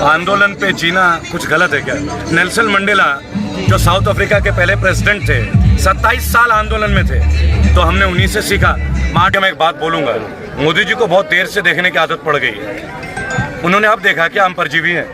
आंदोलन पे जीना कुछ गलत है क्या? नेल्सन मंडेला जो साउथ अफ्रीका के पहले प्रेसिडेंट थे, 27 साल आंदोलन में थे, तो हमने उन्हीं से सीखा। मैं एक बात बोलूंगा, मोदी जी को बहुत देर से देखने की आदत पड़ गई है। उन्होंने अब देखा कि हम परजीवी हैं।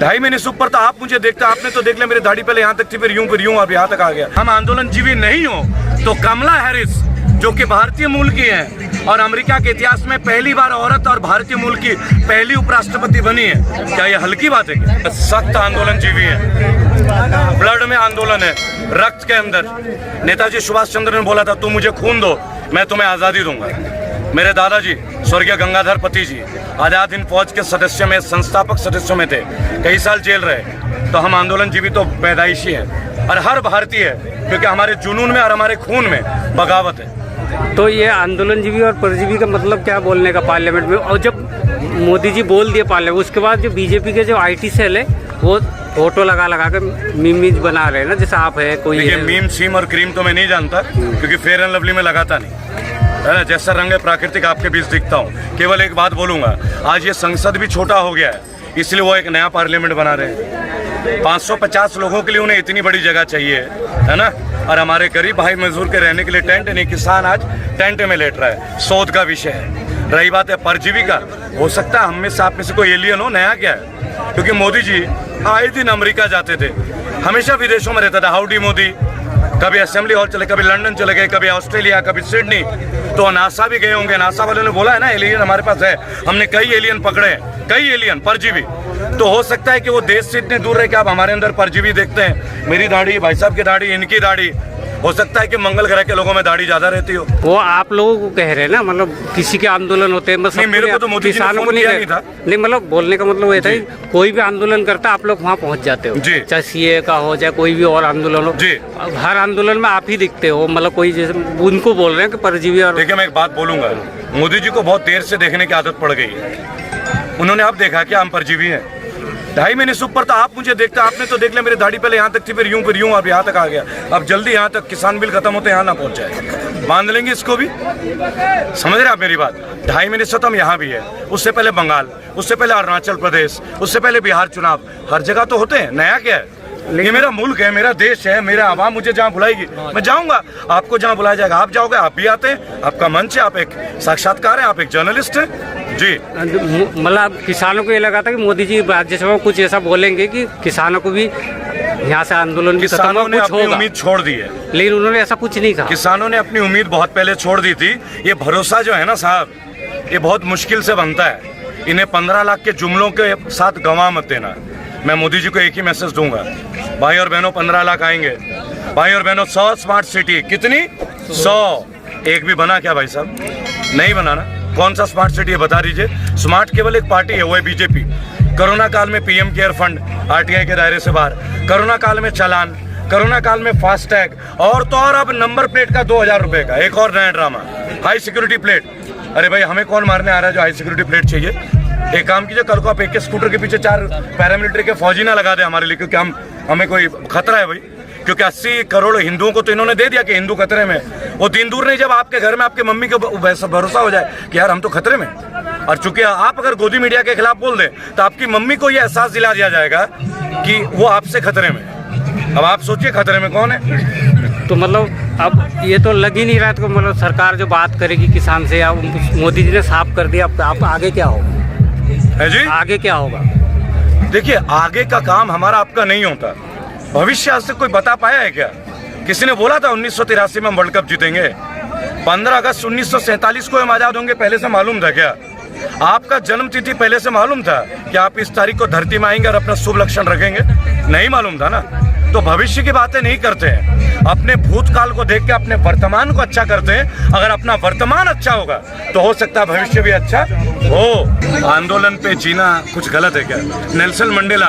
2.5 महीने से ऊपर तो आप मुझे देखते, आपने तो देख लिया मेरी दाढ़ी पहले यहाँ तक थी, फिर यूं अब यहाँ तक आ गया। हम आंदोलन जीवी नहीं हो तो कमला हैरिस जो कि भारतीय मूल की है और अमेरिका के इतिहास में पहली बार औरत और भारतीय मूल की पहली उपराष्ट्रपति बनी है, क्या ये हल्की बात है क्या? सख्त आंदोलन जीवी है, ब्लड में आंदोलन है, रक्त के अंदर। नेताजी सुभाष चंद्र ने बोला था, तुम मुझे खून दो, मैं तुम्हें आज़ादी दूंगा। मेरे दादाजी स्वर्गीय गंगाधर पति जी आजाद हिंद फौज के सदस्य में, संस्थापक सदस्यों में थे, कई साल जेल रहे। तो हम आंदोलन जीवी तो पैदाइशी हैं और हर भारतीय है, क्योंकि हमारे जुनून में और हमारे खून में बगावत है। तो ये आंदोलन जीवी और परजीवी का मतलब क्या बोलने का पार्लियामेंट में? और जब मोदी जी बोल दिए पार्लियामेंट, उसके बाद जो बीजेपी के जो IT सेल है वो फोटो लगा के मीम्स बना रहे हैं ना, जैसे आप है कोई है। मीम सीम और क्रीम तो मैं नहीं जानता, क्योंकि फेयर एंड लवली में लगाता नहीं है ना। जैसा रंग है प्राकृतिक आपके बीच दिखता हूँ। केवल एक बात बोलूंगा, आज ये संसद भी छोटा हो गया है, इसलिए वो एक नया पार्लियामेंट बना रहे हैं। 550 लोगों के लिए उन्हें इतनी बड़ी जगह चाहिए, है ना। और हमारे गरीब भाई मजदूर के रहने के लिए टेंट नहीं, किसान आज टेंट में लेट रहा है, शोध का विषय है। रही बात है परजीवी का, हो सकता है हम में से आप में से कोई एलियन हो, नया क्या है? क्योंकि मोदी जी आए दिन अमेरिका जाते थे, हमेशा विदेशों में रहता था। हाउडी मोदी, कभी असेंबली हॉल चले, कभी लंदन चले गए, कभी ऑस्ट्रेलिया, कभी सिडनी। तो नासा भी गए होंगे, नासा वालों ने बोला है ना एलियन हमारे पास है, हमने कई एलियन पकड़े हैं, कई एलियन परजीवी। तो हो सकता है कि वो देश से इतने दूर रहे कि आप हमारे अंदर परजीवी देखते हैं। मेरी दाढ़ी, भाई साहब की दाढ़ी, इनकी दाढ़ी, हो सकता है कि मंगल ग्रह के लोगों में दाढ़ी ज्यादा रहती हो। वो आप लोगों को कह रहे हैं ना, मतलब किसी के आंदोलन होते हैं, नहीं, मेरे को तो मोदी जी ने किसानों को नहीं था। नहीं, मतलब बोलने का मतलब ये था कि कोई भी आंदोलन करता आप लोग वहाँ पहुँच जाते हो, चाहे CA का हो, चाहे कोई भी और आंदोलन हो, हर आंदोलन में आप ही दिखते हो। मतलब कोई जैसे उनको बोल रहे हैं कि परजीवी। और देखिए मैं एक बात बोलूंगा, मोदी जी को बहुत देर से देखने की आदत पड़ गई है। उन्होंने अब देखा कि हम परजीवी हैं। 2.5 महीने से ऊपर तो आप मुझे देखते, आपने तो देख लिया मेरी दाढ़ी पहले यहाँ तक थी, फिर यूं अब यहाँ तक आ गया। अब जल्दी यहाँ तक किसान बिल खत्म होते यहाँ ना पहुँच जाए, मान लेंगे इसको भी। समझ रहे आप मेरी बात? 2.5 महीने से तो हम यहाँ भी है, उससे पहले बंगाल, उससे पहले अरुणाचल प्रदेश, उससे पहले बिहार चुनाव, हर जगह तो होते हैं। नया क्या है? ये मेरा मुल्क है, मेरा देश है, मेरा आवाम मुझे जहाँ बुलाएगी मैं जाऊंगा, आपको जहाँ बुलाया जाएगा आप जाओगे, आप भी आते हैं, आपका मंच है, आप एक साक्षात्कार है, आप एक जर्नलिस्ट हैं जी। मतलब किसानों को ये लगा था कि मोदी जी राज्यसभा में कुछ ऐसा बोलेंगे कि किसानों को भी यहाँ से आंदोलन, किसानों ने अपनी उम्मीद छोड़ दी है, लेकिन उन्होंने ऐसा कुछ नहीं कहा। किसानों ने अपनी उम्मीद बहुत पहले छोड़ दी थी। ये भरोसा जो है ना साहब, ये बहुत मुश्किल से बनता है। इन्हें 15 लाख के जुमलों के साथ गंवा मत देना। मैं मोदी जी को एक ही मैसेज दूंगा, भाई और बहनों 15 लाख आएंगे, भाई और बहनों 100 स्मार्ट सिटी, कितनी? 100। एक भी बना क्या भाई साहब? नहीं बना ना। कौन सा स्मार्ट सिटी है बता दीजिए। स्मार्ट केवल एक पार्टी है, वो है बीजेपी। कोरोना काल में PM केयर फंड RTI के दायरे से बाहर, कोरोना काल में चालान, कोरोना काल में फास्टैग, और तो और अब नंबर प्लेट का 2000 रुपए का एक और नया ड्रामा, हाई सिक्योरिटी प्लेट। अरे भाई हमें कौन मारने आ रहा है जो हाई सिक्योरिटी प्लेट चाहिए? एक काम कीजिए, कल को आप एक स्कूटर के पीछे 4 पैरामिलिट्री के फौजी ना लगा दे हमारे लिए, क्योंकि हमें कोई खतरा है भाई। क्योंकि 80 करोड़ हिंदुओं को तो इन्होंने दे दिया कि हिंदू खतरे में। वो दिन दूर नहीं जब आपके घर में आपके मम्मी को भरोसा हो जाए कि यार हम तो खतरे में। और चूंकि आप अगर गोदी मीडिया के खिलाफ बोल दें तो आपकी मम्मी को यह एहसास दिला दिया जाएगा कि वो आपसे खतरे में। अब आप सोचिए खतरे में कौन है? तो मतलब अब ये तो लग ही नहीं रहा तो मतलब सरकार जो बात करेगी किसान से, या मोदी जी ने साफ कर दिया, अब आगे क्या होगा है जी? आगे क्या होगा? देखिए आगे का काम हमारा आपका नहीं होता। भविष्य आज तक कोई बता पाया है क्या? किसी ने बोला था 1983 में हम वर्ल्ड कप जीतेंगे? 15 अगस्त 1947 को हम आजाद होंगे, पहले से मालूम था क्या? आपका जन्म तिथि पहले से मालूम था कि आप इस तारीख को धरती में आएंगे और अपना शुभ लक्षण रखेंगे? नहीं मालूम था ना। तो भविष्य की बातें नहीं करते हैं, अपने भूतकाल को देख के अपने वर्तमान को अच्छा करते हैं। अगर अपना वर्तमान अच्छा होगा तो हो सकता है भविष्य भी अच्छा हो। आंदोलन पे जीना कुछ गलत है क्या? नेल्सन मंडेला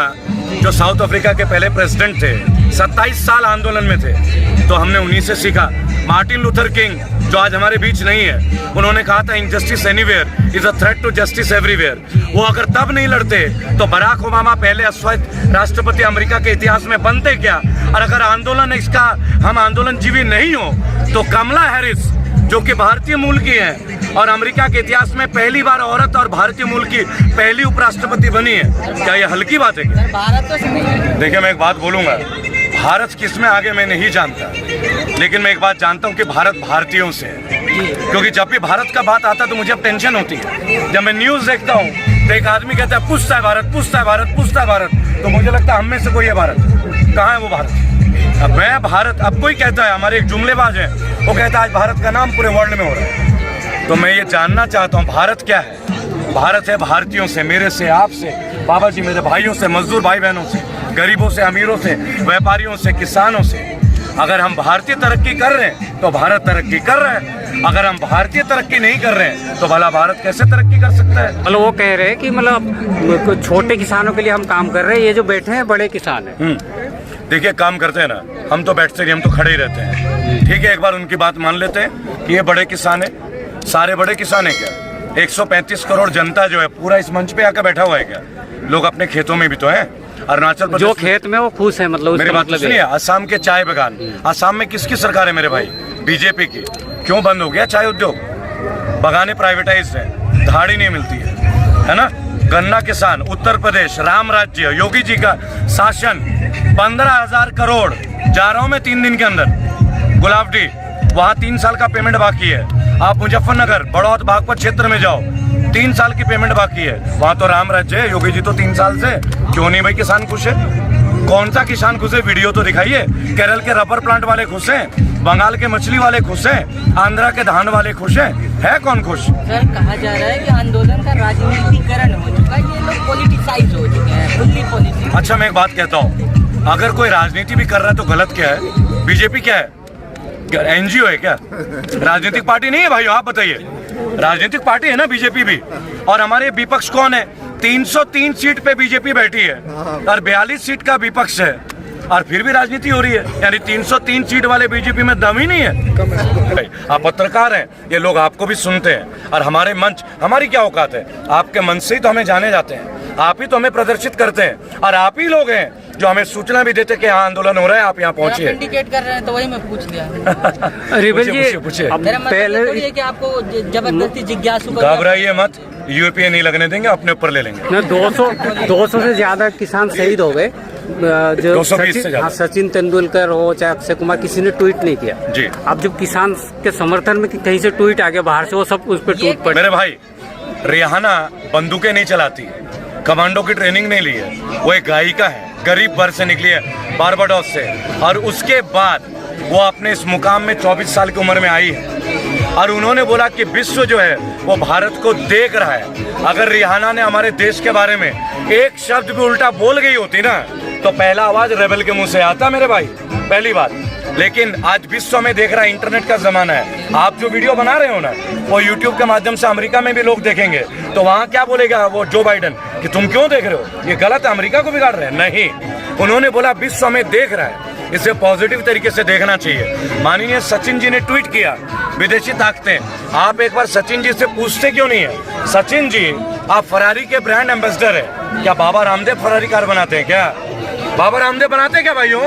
जो साउथ अफ्रीका के पहले प्रेसिडेंट थे, 27 साल आंदोलन में थे, तो हमने उन्हीं से सीखा। मार्टिन लूथर किंग जो आज हमारे बीच नहीं है, उन्होंने कहा था injustice anywhere is a threat to justice everywhere. वो अगर तब नहीं लड़ते तो बराक ओबामा पहले अश्वत्थ राष्ट्रपति अमेरिका के इतिहास में बनते क्या? और अगर आंदोलन इसका हम आंदोलन जीवी नहीं हो तो कमला हैरिस जो कि भारतीय मूल की हैं और अमेरिका के इतिहास में पहली बार औरत और भारतीय मूल की पहली उपराष्ट्रपति बनी है। क्या ये हल्की बात है क्या? भारत तो देखिए, मैं एक बात बोलूंगा, भारत किस में आगे मैं नहीं जानता, लेकिन मैं एक बात जानता हूँ कि भारत भारतीयों से है। क्योंकि जब भी भारत का बात आता है तो मुझे अब टेंशन होती है। जब मैं न्यूज़ देखता हूँ तो एक आदमी कहता है पूछता है भारत, पूछता है भारत, पूछता है भारत, तो मुझे लगता है हम में से कोई है भारत। कहाँ है वो भारत? अब मैं भारत, अब कोई कहता है, हमारे एक जुमलेबाज है, वो कहता है आज भारत का नाम पूरे वर्ल्ड में हो रहा है। तो मैं ये जानना चाहता हूँ भारत क्या है? भारत है भारतीयों से, मेरे से, आपसे, बाबा जी मेरे भाइयों से, मजदूर भाई बहनों से, गरीबों से, अमीरों से, व्यापारियों से, किसानों से। अगर हम भारतीय तरक्की कर रहे हैं तो भारत तरक्की कर रहा है। अगर हम भारतीय तरक्की नहीं कर रहे हैं तो भला भारत कैसे तरक्की कर सकता है? मतलब वो कह रहे हैं कि मतलब छोटे किसानों के लिए हम काम कर रहे हैं, ये जो बैठे हैं बड़े किसान हैं। देखिए, काम करते हैं ना, हम तो बैठते नहीं, हम तो खड़े ही रहते हैं। ठीक है, एक बार उनकी बात मान लेते हैं कि ये बड़े किसान है। सारे बड़े किसान है क्या? 135 करोड़ जनता जो है पूरा इस मंच पे आकर बैठा हुआ है क्या? लोग अपने खेतों में भी तो हैं। अरुणाचल प्रदेश जो खेत में वो खुश है, मतलब मेरी बात सुनिए, असम के चाय बागान, असम में किसकी सरकार है मेरे भाई? बीजेपी की। क्यों बंद हो गया चाय उद्योग? बागानें प्राइवेटाइज्ड है, धाड़ी नहीं मिलती है ना? गन्ना किसान, उत्तर प्रदेश, राम राज्य, योगी जी का शासन, 15,000 करोड़ जा रहा हूं मैं 3 दिन के अंदर। गुलाबडी, वहाँ 3 साल का पेमेंट बाकी है। आप मुजफ्फरनगर, बड़ौत, बागपत क्षेत्र में जाओ, 3 साल की पेमेंट बाकी है। वहाँ तो राम राज्य है, योगी जी तो 3 साल से। क्यों नहीं भाई किसान खुश है? कौन सा किसान खुश है? वीडियो तो दिखाइए। केरल के रबर प्लांट वाले खुश हैं, बंगाल के मछली वाले खुश हैं, आंध्रा के धान वाले खुश हैं। है कौन खुश? सर, कहा जा रहा है कि आंदोलन का राजनीतिकरण हो चुका है, ये लोग पॉलिटिसाइज हो चुके हैं, फुल्ली पॉलिटिक्स। अच्छा, मैं एक बात कहता हूँ, अगर कोई राजनीति भी कर रहा है तो गलत क्या है? बीजेपी क्या है? एनजीओ है क्या? राजनीतिक पार्टी नहीं है भाई, आप बताइए। राजनीतिक पार्टी है ना बीजेपी भी। और हमारे विपक्ष कौन है? 303 सीट पे बीजेपी बैठी है और 42 सीट का विपक्ष है, और फिर भी राजनीति हो रही है। यानी 303 सीट वाले बीजेपी में दम ही नहीं है। आप पत्रकार हैं, ये लोग आपको भी सुनते हैं, और हमारे मंच, हमारी क्या औकात है? आपके मंच से ही तो हमें जाने जाते हैं, आप ही तो हमें प्रदर्शित करते हैं, और आप ही लोग हैं जो हमें सूचना भी देते कि यहाँ आंदोलन हो रहा है, आप यहाँ पहुंचिए। इंडिकेट कर रहे हैं तो वही मैं पूछ लिया। रिबल जी, मेरा मतलब थोड़ी है कि आपको जबरदस्ती जिज्ञासु घबराइए मत, यूपीए नहीं लगने देंगे, अपने ऊपर ले लेंगे। 200 से ज्यादा किसान शहीद हो गए। जो 220 से ज्यादा। सचिन तेंदुलकर हो चाहे अक्षय कुमार, किसी ने ट्वीट नहीं किया जी। अब जब किसान के समर्थन में कहीं से ट्वीट आ गया बाहर से, वो सब उस पर टूट पड़े। मेरे भाई, रिहाना बंदूकें नहीं चलाती है, कमांडो की ट्रेनिंग नहीं ली है, वो एक गायिका है, गरीब वर्ग से निकली है, बारबाडोस से, और उसके बाद वो अपने इस मुकाम में 24 साल की उम्र में आई है, और उन्होंने बोला कि विश्व जो है वो भारत को देख रहा है। अगर रिहाना ने हमारे देश के बारे में एक शब्द भी उल्टा बोल गई होती ना, तो पहला आवाज रेबल के मुंह से आता मेरे भाई, पहली बात। लेकिन आज विश्व में देख रहा है, इंटरनेट का जमाना है। आप जो वीडियो बना रहे हो ना, वो यूट्यूब के माध्यम से अमेरिका में भी लोग देखेंगे, तो वहाँ क्या बोलेगा वो जो बाइडन कि तुम क्यों देख रहे हो, ये गलत है, अमेरिका को बिगाड़ रहे हैं। नहीं, उन्होंने बोला विश्व में देख रहा है, इसे पॉजिटिव तरीके से देखना चाहिए। माननीय सचिन जी ने ट्वीट किया, विदेशी ताकतें, आप एक बार सचिन जी से पूछते क्यों नहीं है? सचिन जी, आप फरारी के ब्रांड एम्बेसडर है, क्या बाबा रामदेव फरारी कार बनाते हैं क्या? बाबा रामदेव बनाते हैं क्या भाइयों?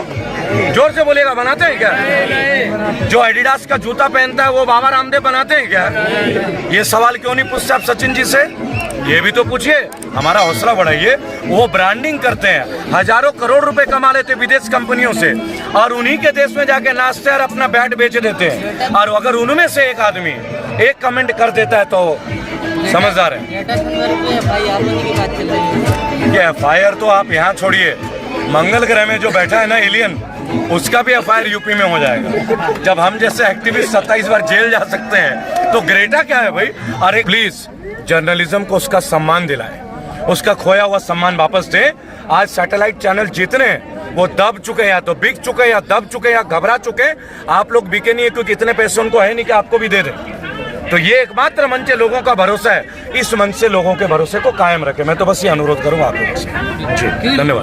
जोर से बोलेगा, बनाते हैं क्या? जो एडिडास का जूता पहनता है वो बाबा रामदेव बनाते हैं क्या? ये सवाल क्यों नहीं पूछते आप सचिन जी से? ये भी तो पूछिए, हमारा हौसला बढ़ाइए। वो ब्रांडिंग करते हैं, हजारों करोड़ रुपए कमा लेते विदेश कंपनियों से, और उन्हीं के देश में जाके नाचते और अपना बैट बेच देते हैं। और अगर उनमें से एक आदमी एक कमेंट कर देता है तो समझदार है। ये FIR तो आप यहाँ छोड़िए, मंगल ग्रह में जो बैठा है ना एलियन, उसका भी FIR यूपी में हो जाएगा। जब हम जैसे एक्टिविस्ट 27 बार जेल जा सकते हैं तो ग्रेटा क्या है भाई? अरे प्लीज, जर्नलिज्म को उसका सम्मान दिलाएं, उसका खोया हुआ सम्मान वापस दे। आज सैटेलाइट चैनल जितने वो दब चुके हैं, या तो बिक चुके, या दब चुके, या घबरा चुके। आप लोग बिके नहीं है क्योंकि इतने पैसे उनको है नहीं कि आपको भी दे दें। तो ये एकमात्र मंच है, लोगों का भरोसा है, इस मंच से लोगों के भरोसे को कायम रखें। मैं तो बस ये अनुरोध करूंगा आप लोगों से। जी, धन्यवाद।